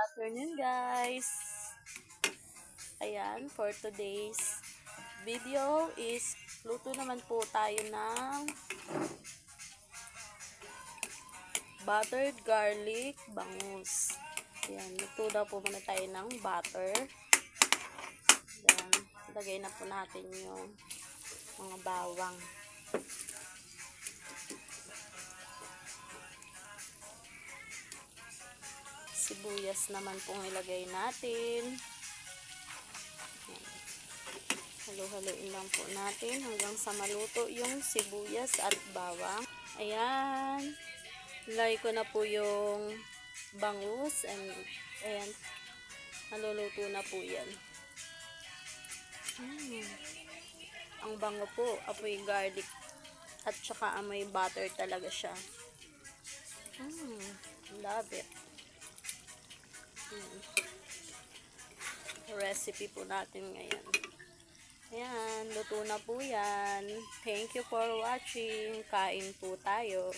Afternoon guys. Ayan, for today's video is luto naman po tayo ng buttered garlic bangus. Ayan, luto daw po muna tayo ng butter. Ayan, lagay na po natin yung mga bawang. Sibuyas naman pong ilagay natin. Halo-haloin lang po natin hanggang sa maluto yung sibuyas at bawang. Ayan. Ilagay ko na po yung bangus. And ayan. Naluluto na po yan. Ang bango po. Apoy garlic. At saka amoy butter talaga siya. Love it. Recipe po natin ngayon. Ayan, luto na po yan. Thank you for watching. Kain po tayo.